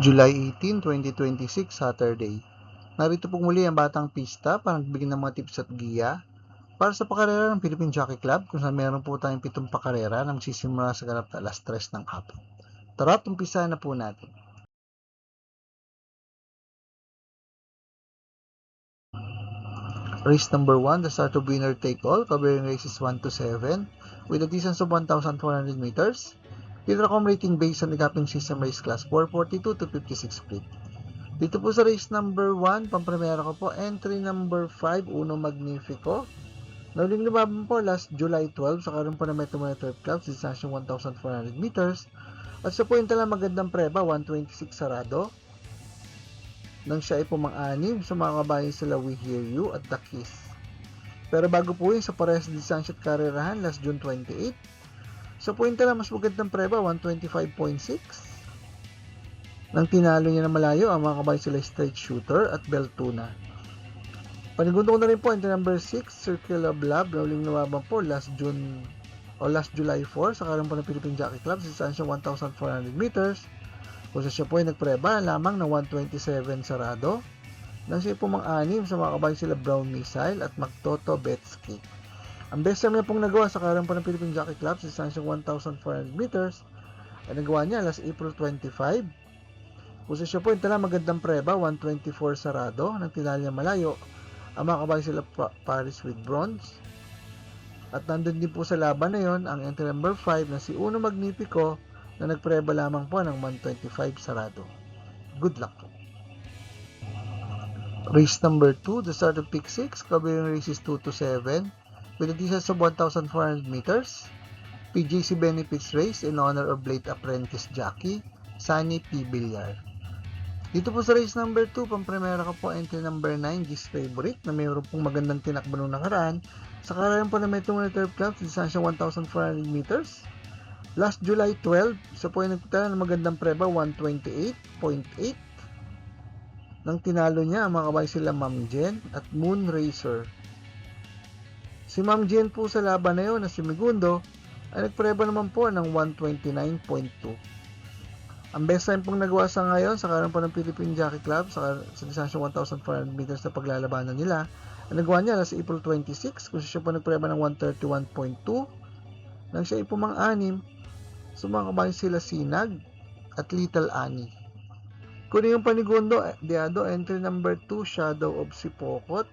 July 18, 2026, Saturday. Narito po muli ang Batang Pista para nagbigay ng mga tips at giya para sa pakarera ng Philippine Jockey Club kung saan meron po tayong 7 pakarera na magsisimula sa ganap na alas 3 ng hapon. Tara, umpisa na po natin. Race number 1, the start of winner take all, covering races 1 to 7 with a distance of 1,400 meters. Pinaka rating based on the capping system race class 442 to 56 split. Dito po sa race number 1, pampremera ko po, entry number 5, Uno Magnifico. Nauling lumaban po last July 12 sa karoon po ng Metro Manila Turf Club, distansya 1,400 meters. At sa point lang magandang preba, 126 sarado. Nang siya ay pumang-anim sa mga kabayan sila We Hear You at The Kiss. Pero bago po yun sa parehas distansya at karerahan last June 28, sa point lang mas magandang preba, 125.6. Nang tinalo niya na malayo ang mga kabayan sila Straight Shooter at Beltuna. Panigundo ko na rin po entry number 6, Circle of Love, nauling lumaban po last July 4 sa karoon po ng Philippine Jockey Club, distansya 1,400 meters. Kung siya po ay nagpreba lamang ng 127 sarado. Nang siya pumang-anim sa mga kabayan sila Brown Missile at Magtoto Betsky. Ang best time niya pong nagawa sa karoon po ng Philippine Jockey Club, distansya 1,400 meters, ay nagawa niya last April 25. Kung siya po ay tala magandang preba, 124 sarado, nang tinalo niya malayo ang mga kabayan sila Paris with Bronze. At nandun din po sa laban na yon ang entry number 5 na si Uno Magnifico na nagpreba lamang po ng 125 sarado. Good luck po. Race number 2, the start of pick 6, covering races 2 to 7 with a distance of 1,400 meters. PJC Benefits Race in honor of late apprentice jockey Sunny P. Villar. Dito po sa race number 2, pampremera ko po entry number 9, G's Favorite, na mayroon pong magandang tinakbo nung nakaraan. Sa karaan po na Metro Manila Turf Club, distansya 1,400 meters. Last July 12, isa po ay nagtala ng magandang preba, 128.8. Nang tinalo niya ang mga kabayan sila Ma'am Jen at Moon Racer. Si Ma'am Jen po sa laban na yun na si Migundo ay nagpreba naman po ng 129.2. Ang best time pong nagawa sa ngayon sa karoon po ng Philippine Jockey Club sa distansya 1,400 meters na paglalabanan nila, ang nagawa niya last April 26 kung siya po nagpreba ng 131.2. Nang siya ay pumang-anim, sumakabay sila Sinag at Little Annie. Kunin yung panigundo, Diado, entry number 2, Shadow of Sipokot,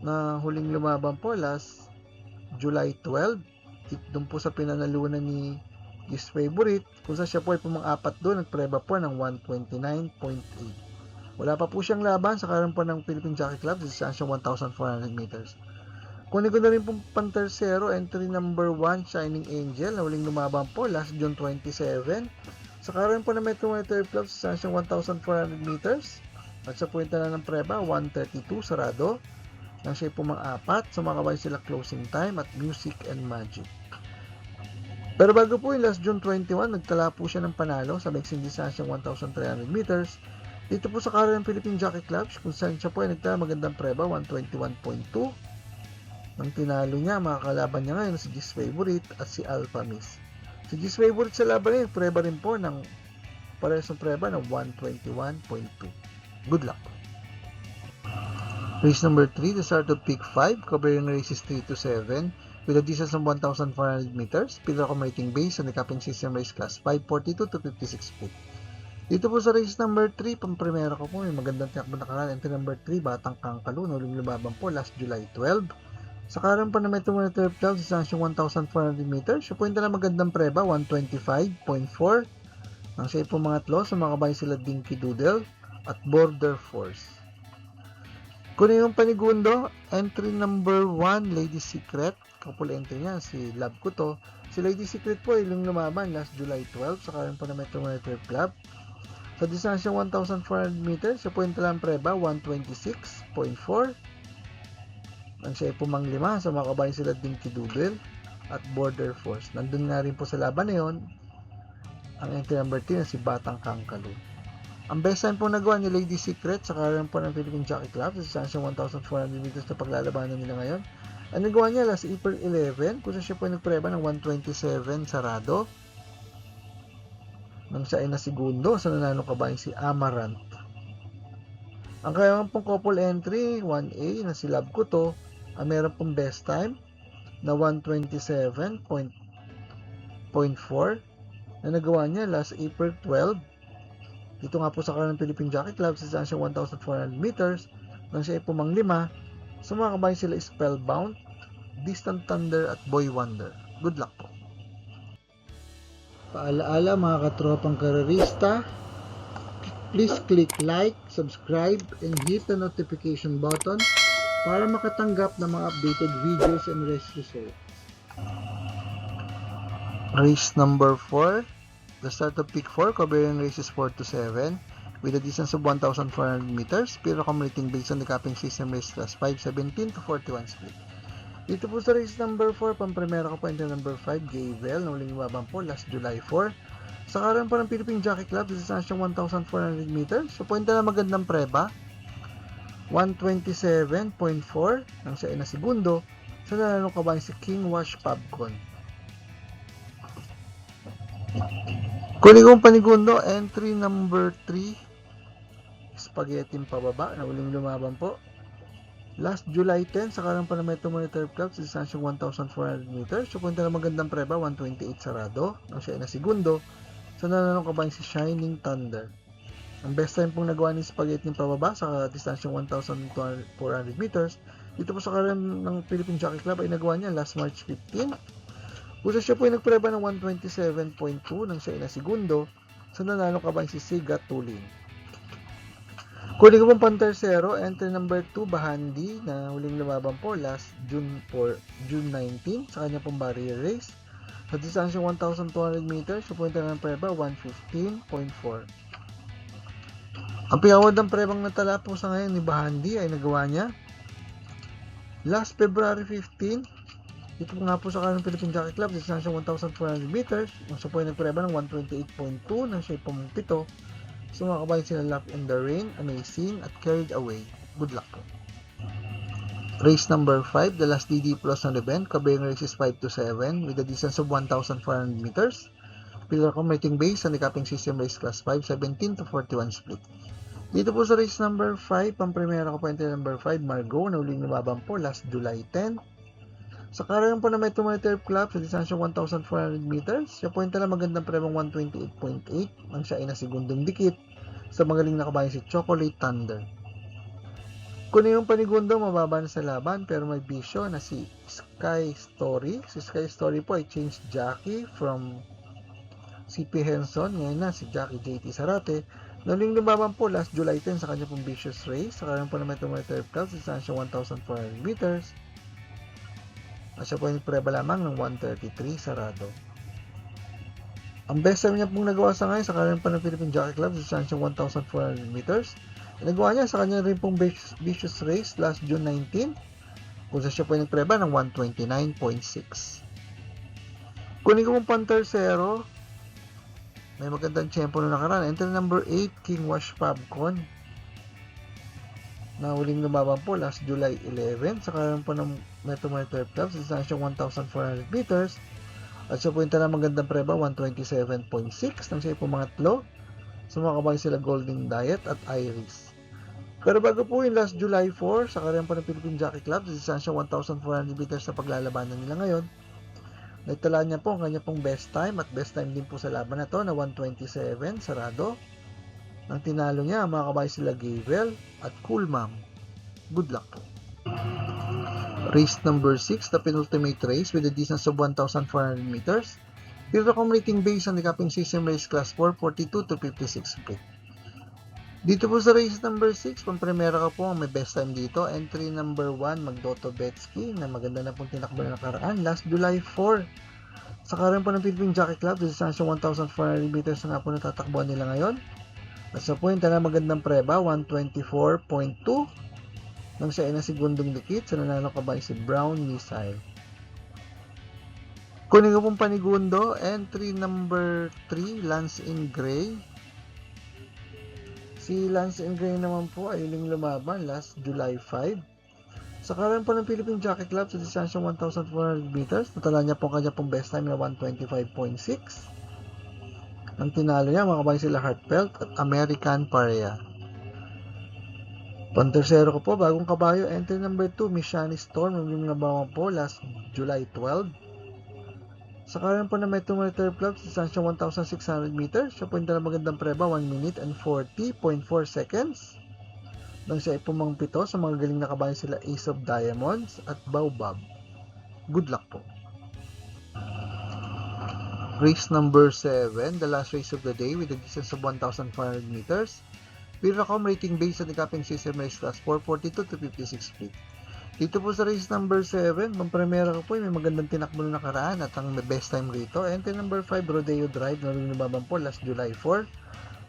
na huling lumaban po last July 12. Doon po sa pinanalunan ni G's Favorite, kung saan siya po ay pumang-apat doon, nagpreba po ng 129.8. Wala pa po siyang laban sa karoon po ng Philippine Jockey Club, distansya 1,400 meters. Kunin ko na rin pong pantersero, entry number 1, Shining Angel, na huling lumaban po last June 27. Sa karoon po na Metro Manila Turf Club, distansya 1,400 meters. At sa puwenta na ng preba, 132 sarado. Nang siya pumang-apat, sumakabay sila Closing Time at Music and Magic. Pero bago po yung last June 21, nagtala po siya ng panalo sa mixing distansya 1,300 meters. Dito po sa karoon ng Philippine Jockey Club, kung saan siya po ay nagtala magandang preba, 121.2. Nang tinalo niya, mga kalaban niya ngayon si G's Favorite at si Alpha Miss. Si G's Favorite sa laban niya, preba rin po ng parehas ng preba ng 121.2. Good luck. Race number 3, the start of pick 5, covering races 3 to 7 with a distance of 1,400 meters. Pinaka rating base on the capping system race class 542 to 56 feet. Dito po sa race number 3, pampremera ko po, may magandang tinakbo na karan. Entry number 3, Batang Kangkalo, huling lumaban po last July 12. Sa karan pa na Metro Manila Turf Club, distansya 1,400 meters. Siya po yung magandang preba, 125.4. Nang siya po mga tlo, sumakabay sila Dinky Doodle at Border Force. Kunin yung panigundo, entry number 1, Lady Secret. Couple entry niya, si Love Ko To. Si Lady Secret po, yung lumaban last July 12. Sa karan pa na Metro Manila Turf Club. Sa distansya 1,400 meters, siya po yung talang preba, 126.4. Nang siya ay pumanglima sa mga kabayan sila Dinky Doodle at Border Force. Nandun nga rin po sa laban na yun ang entry number 10 na si Batang Kangkalo. Ang best time po nagawa ni Lady Secret sa karoon po ng Philippine Jockey Club sa distansya 1,400 meters na paglalabanan nila ngayon. Ang nagawa niya last April 11 kung siya po ay nagpreba ng 127 sarado. nang siya ay nasigundo sa nanalo kabayan si Amaranth. Ang kanyang pong couple entry, 1A na si Love Ko To, ang meron pong best time na 127.4 na nagawa niya last April 12. Dito nga po sa Karan Philippine Jockey Club, sa distansya 1,400 meters, nang siya ay pumanglima. Sa mga kabayan sila Spellbound, Distant Thunder at Boy Wonder. Good luck po. Paalaala mga katropang karerista, please click like, subscribe, and hit the notification button para makatanggap ng mga updated videos and race results. Race number 4. The start of Pick 4, covering races 4 to 7 with a distance of 1,400 meters. Pero accumulating based on the capping system race class 5, 17 to 41 split. Dito po sa race number 4, pang-primera ko po entry number 5, Gavel, na uling iwaban po last July 4. Sa karan po ng Philippine Jockey Club, sa distansyang 1,400 meters. So, point na magandang preba. 127.4 nang siya ay nasigundo sa nanalo kabayan si King Wash Pubcon. Kunin kong panigundo, entry number 3, Spaghetti pababa, na uling lumaban po. Last July 10, sa karan pa ng Metro Monitor Club, sa distansyang 1,400 meters. So, punta na magandang preba, 128 sarado, nang siya ay nasigundo sa nanalo kabayan si Shining Thunder. Ang best time pong nagawa ni Spaghetti pababa sa distansyang 1,400 meters. Dito po sa karan ng Philippine Jockey Club ay nagawa niya last March 15. Kusa siya po ay nagpreba ng 127.2 nang siya ay nasigundo sa nanalo kabayan si Siga Tulin. Kunin ko pong pantersero, entry number 2, Bahandi, na huling lumaban po last June 19 sa kanya pong barrier race. Sa distansyang 1,200 meters, pupunta ng preba 115.4. Ang pinawad ng prebang natala po sa ngayon ni Bahandi ay nagawa niya last February 15. Dito po nga po sa Karan Philippine Jockey Club, distansyang 1,400 meters. Nang siya po ay nagpreba ng 128.2 nang siya ay pumupito. So mga kabayan sila Love in the Rain, Amazing at Carried Away. Good luck po. Race number 5, the last DD Plus ng event, covering races 5 to 7 with a distance of 1,400 meters. Pillar accumulating base on the capping system race class 5, 17 to 41 split. Dito po sa race number 5, pang-primera ko po entry number 5, Margot, na uling lumaban po last July 10. Sa karan po na Metro Monitor Club, sa distansyang 1,400 meters, siya po yung tala magandang prebang 128.8 ang siya ay nasigundong dikit sa magaling na kabayan si Chocolate Thunder. Kunin yung panigundo, mababa na sa laban, pero may bisyo na si Sky Story. Si Sky Story po ay changed jockey from CP Henson, ngayon na si Jockey JT Sarate. Naling lumaban po last July 10 sa kanya pong vicious race. Sa karan po na Metro Monitor Club, sa distansyang 1,400 meters. At siya po yung preba lamang ng 133 sarado. Ang best time niya pong nagawa sa ngayon sa karan pa ng Philippine Jockey Club sa distansyang 1,400 meters. Nagawa niya sa kanya rin pong vicious race last June 19 kung sa siya po yung preba ng 129.6. Kunin ko pong pantersero, may magandang tiyempo na nakaraan. Entry number 8, King Wash Pubcon, na huling lumaban po last July 11 sa karan po ng Metro Monitor Club sa distansyang 1,400 meters. At siya po yung tala magandang preba 127.6 nang siya po mga tlo. Sa mga kabayan sila Golden Diet at Iris. Pero bago po yung last July 4 sa karan po ng Philippine Jockey Club sa distansyang 1,400 meters sa paglalabanan nila ngayon, naitala niya po ang kanya pong best time at best time din po sa laban na to na 127 sarado. Nang tinalo niya ang mga kabayan sila Gavel at Cool Mom. Good luck po. Race number 6, the penultimate race with a distance of 1,400 meters. Pure accumulating base on the capping system race class 4, 42 to 56 split. Dito po sa race number 6, pang-primera ka po ang may best time dito. Entry number 1, Magdoto Betsky, na maganda na pong tinakbo na nakaraan. Last July 4, sa karan po ng Philippine Jockey Club, sa distansya 1,400 meters na nga po natatakbuhan nila ngayon. At sa point na magandang preba, 124.2, nang siya ay nasigundong dikit sa nanalo kabayan si Brown Missile. Kunin ko pong panigundo, entry number 3, Lance in Gray. Si Lance in Gray naman po ay huling lumaban last July 5. Sa karan po ng Philippine Jockey Club sa distansyang 1,400 meters, natala niya po kanya pong best time na 125.6. Ang tinalo niya, mga kabayan sila Heartfelt at American Pareha. Pantersero ko po, bagong kabayo, entry number 2, Miss Shani Storm, yung nabawan po last July 12. Sa karan po na Metro Monitor Club, distansya 1,600 meters, siya po yung magandang preba, 1 minute and 40.4 seconds. Nang siya ay pumangpito sa mga galing na kabayan sila Ace of Diamonds at Baobab. Good luck po. Race number 7, the last race of the day with a distance of 1,500 meters. Viracom rating based on the capping system race class 442 to 56 feet. Dito po sa race number 7, pampremera ko po, may magandang tinakbo na nakaraan at ang best time rito. Entry number 5, Rodeo Drive, nalunababan po last July 4.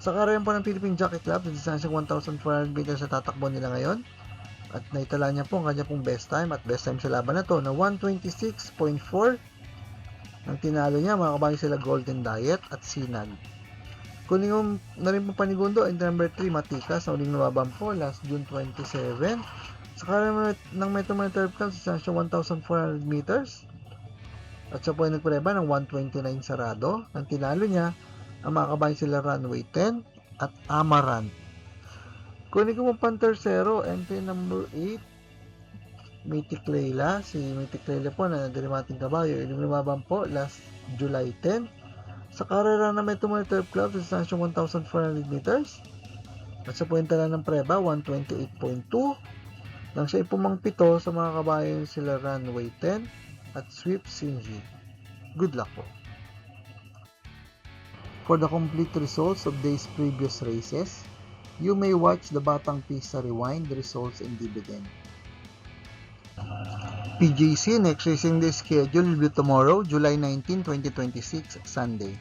Sa karayan po ng Philippine Jockey Club, sa distansyang 1,400 meters sa tatakbo nila ngayon. At naitala niya po ang kanya pong best time at best time sa laban na to na 126.4. Ang tinalo niya, mga kabayan sila Golden Diet at Sinag. Kunin ko na rin po panigundo, entry number 3, Matikas, na uling nababan po last June 27. Sa karayan ng Metro Monitor Club, sa distansyang 1,400 meters. At siya po ay nagpreba ng 129 sarado. Ang tinalo niya, ang mga kabayan sila Runway 10 at Amaranth. Kunin ko po pantersero, entry number 8, Mythic Layla. Si Mythic Layla po na nadirimating kabayo, ilang lumaban po last July 10. Sa karera na Metro Monitor Club, sa distansyang 1,400 meters. At sa puwenta ng preba, 128.2. Nang siya ay pumangpito sa mga kabayan sila Runway 10 at Swift Sinji. Good luck po. For the complete results of day's previous races, you may watch the Batang Pista Rewind, the results and dividend. PJC next racing day schedule will be tomorrow, July 19, 2026, Sunday.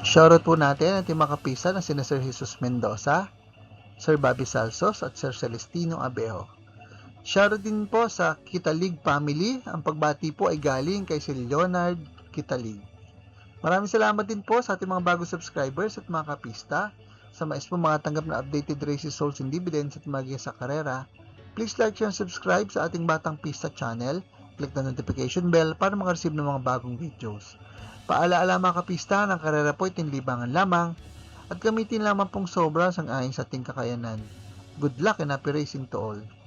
Shoutout po natin ang team makapisa na sina Sir Jesus Mendoza, Sir Bobby Salsos at Sir Celestino Abejo. Shoutout din po sa Kitalig family. Ang pagbati po ay galing kay si Leonard Kitalig. Maraming salamat din po sa ating mga bagong subscribers at mga kapista. Sa mais po mga tanggap na updated races, results, and dividends at magiya sa karera. Please like, share, and subscribe sa ating Batang Pista channel. Click the notification bell para makareceive ng mga bagong videos. Paalaala mga kapista, ng karera po ay tinlibangan lamang at gamitin lamang pong sobra sang ayon sa ating kakayanan. Good luck and happy racing to all!